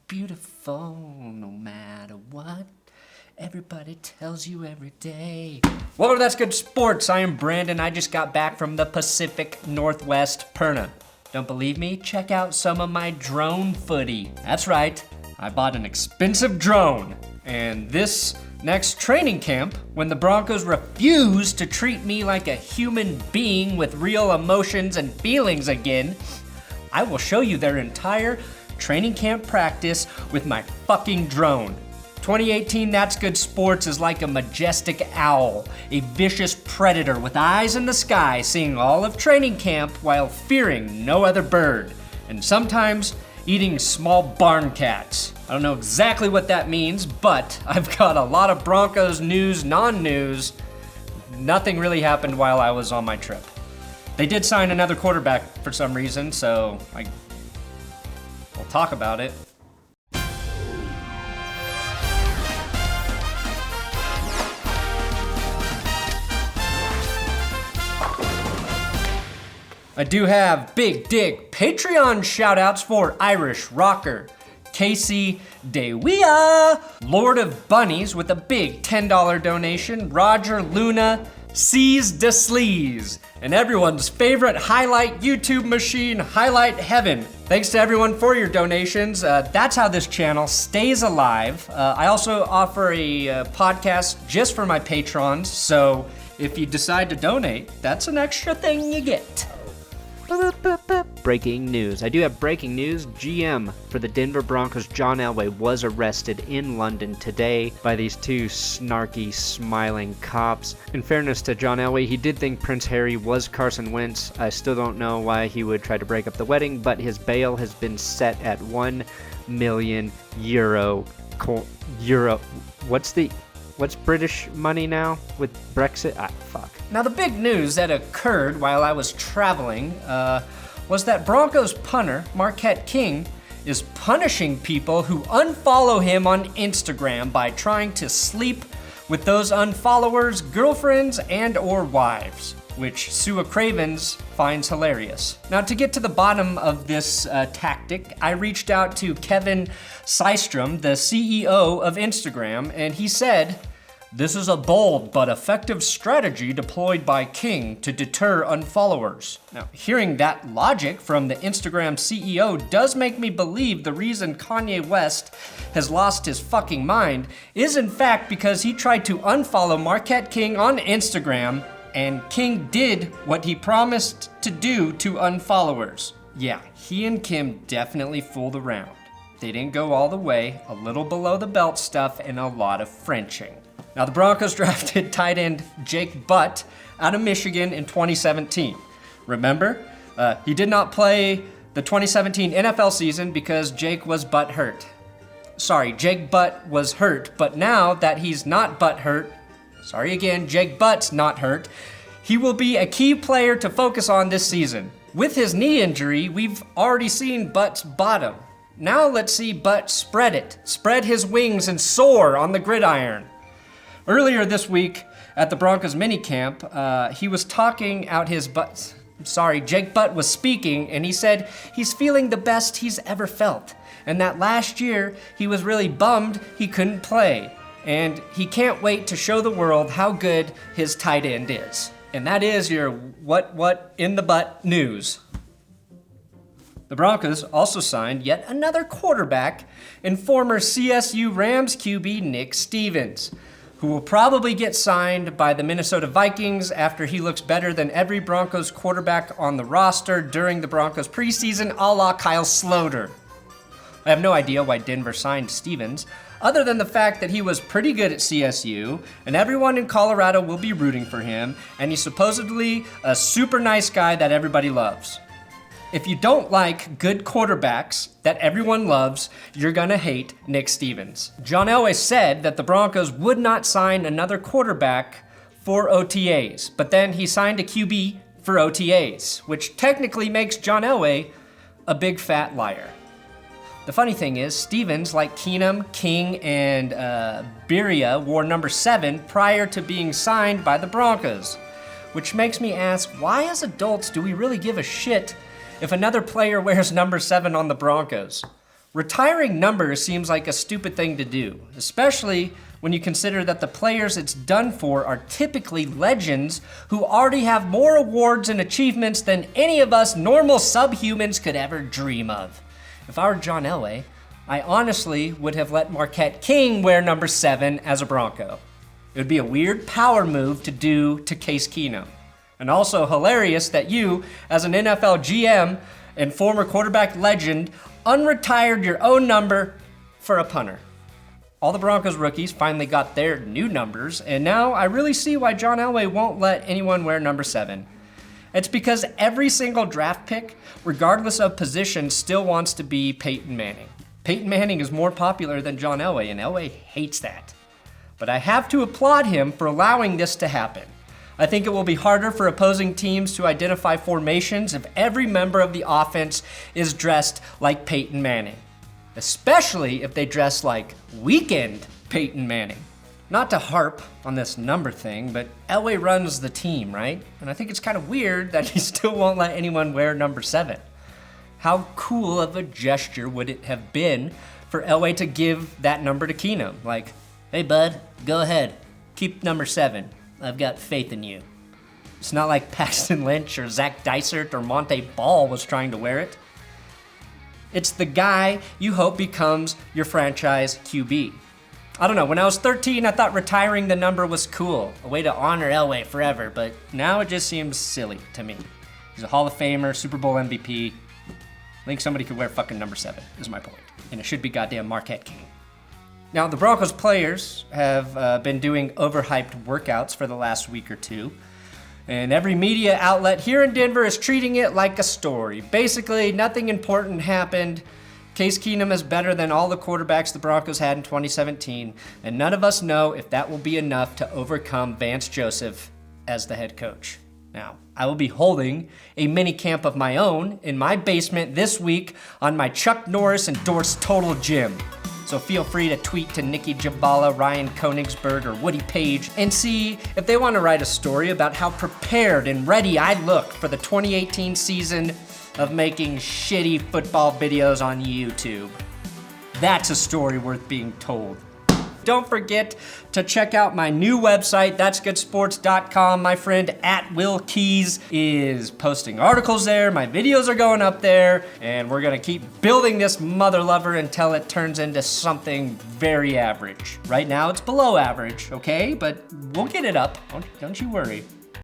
beautiful no matter what everybody tells you every day. Welcome to That's Good Sports. I am Brandon. I just got back from the Pacific Northwest Perna. Don't believe me? Check out some of my drone footy. That's right, I bought an expensive drone. And this next training camp, when the Broncos refuse to treat me like a human being with real emotions and feelings again, I will show you their entire training camp practice with my fucking drone. 2018 That's Good Sports is like a majestic owl, a vicious predator with eyes in the sky, seeing all of training camp while fearing no other bird, and sometimes eating small barn cats. I don't know exactly what that means, but I've got a lot of Broncos news, non-news. Nothing really happened while I was on my trip. They did sign another quarterback for some reason, so we'll talk about it. I do have big dick Patreon shoutouts for Irish rocker Casey DeWia, Lord of Bunnies with a big $10 donation, Roger Luna, Seas de Sleaze, and everyone's favorite highlight YouTube machine, Highlight Heaven. Thanks to everyone for your donations. That's how this channel stays alive. I also offer a podcast just for my patrons, so if you decide to donate, that's an extra thing you get. Breaking news. I do have breaking news. GM for the Denver Broncos, John Elway, was arrested in London today by these two snarky, smiling cops. In fairness to John Elway, he did think Prince Harry was Carson Wentz. I still don't know why he would try to break up the wedding, but his bail has been set at €1 million. What's British money now with Brexit? Fuck. Now, the big news that occurred while I was traveling was that Broncos punter Marquette King is punishing people who unfollow him on Instagram by trying to sleep with those unfollowers' girlfriends and or wives, which Sua Cravens finds hilarious. Now, to get to the bottom of this tactic, I reached out to Kevin Systrom, the CEO of Instagram, and he said, "This is a bold but effective strategy deployed by King to deter unfollowers." Now, hearing that logic from the Instagram CEO does make me believe the reason Kanye West has lost his fucking mind is in fact because he tried to unfollow Marquette King on Instagram, and King did what he promised to do to unfollowers. Yeah, he and Kim definitely fooled around. They didn't go all the way, a little below the belt stuff, and a lot of Frenching. Now, the Broncos drafted tight end Jake Butt out of Michigan in 2017. Remember, he did not play the 2017 NFL season because Jake was butt hurt. Sorry, Jake Butt was hurt, but now that he's not butt hurt, Jake Butt's not hurt, he will be a key player to focus on this season. With his knee injury, we've already seen Butt's bottom. Now let's see Butt spread his wings and soar on the gridiron. Earlier this week at the Broncos minicamp, he was talking out his butt. Jake Butt was speaking, and he said he's feeling the best he's ever felt, and that last year he was really bummed he couldn't play, and he can't wait to show the world how good his tight end is. And that is your what in the butt news. The Broncos also signed yet another quarterback in former CSU Rams QB Nick Stevens, who will probably get signed by the Minnesota Vikings after he looks better than every Broncos quarterback on the roster during the Broncos preseason, a la Kyle Sloter. I have no idea why Denver signed Stevens, other than the fact that he was pretty good at CSU, and everyone in Colorado will be rooting for him, and he's supposedly a super nice guy that everybody loves. If you don't like good quarterbacks that everyone loves, you're gonna hate Nick Stevens. John Elway said that the Broncos would not sign another quarterback for OTAs, but then he signed a QB for OTAs, which technically makes John Elway a big fat liar. The funny thing is, Stevens, like Keenum, King, and Beria, wore number 7 prior to being signed by the Broncos, which makes me ask, why as adults do we really give a shit if another player wears number 7 on the Broncos? Retiring numbers seems like a stupid thing to do, especially when you consider that the players it's done for are typically legends who already have more awards and achievements than any of us normal subhumans could ever dream of. If I were John Elway, I honestly would have let Marquette King wear number 7 as a Bronco. It would be a weird power move to do to Case Keenum. And also hilarious that you, as an NFL GM and former quarterback legend, unretired your own number for a punter. All the Broncos rookies finally got their new numbers, and now I really see why John Elway won't let anyone wear number 7. It's because every single draft pick, regardless of position, still wants to be Peyton Manning. Peyton Manning is more popular than John Elway, and Elway hates that. But I have to applaud him for allowing this to happen. I think it will be harder for opposing teams to identify formations if every member of the offense is dressed like Peyton Manning. Especially if they dress like weekend Peyton Manning. Not to harp on this number thing, but Elway runs the team, right? And I think it's kind of weird that he still won't let anyone wear number 7. How cool of a gesture would it have been for Elway to give that number to Keenum? Like, hey bud, go ahead, keep number 7. I've got faith in you. It's not like Paxton Lynch or Zach Dysert or Monte Ball was trying to wear it. It's the guy you hope becomes your franchise QB. I don't know, when I was 13, I thought retiring the number was cool, a way to honor Elway forever, but now it just seems silly to me. He's a Hall of Famer, Super Bowl MVP. I think somebody could wear fucking number 7, is my point. And it should be goddamn Marquette King. Now, the Broncos players have been doing overhyped workouts for the last week or two, and every media outlet here in Denver is treating it like a story. Basically, nothing important happened. Case Keenum is better than all the quarterbacks the Broncos had in 2017, and none of us know if that will be enough to overcome Vance Joseph as the head coach. Now, I will be holding a mini camp of my own in my basement this week on my Chuck Norris endorsed Total Gym. So feel free to tweet to Nikki Jabala, Ryan Koenigsberg, or Woody Page and see if they want to write a story about how prepared and ready I look for the 2018 season of making shitty football videos on YouTube. That's a story worth being told. Don't forget to check out my new website, ThatsGoodSports.com. My friend @WillKeys is posting articles there. My videos are going up there, and we're gonna keep building this mother lover until it turns into something very average. Right now, it's below average, okay? But we'll get it up. Don't you worry.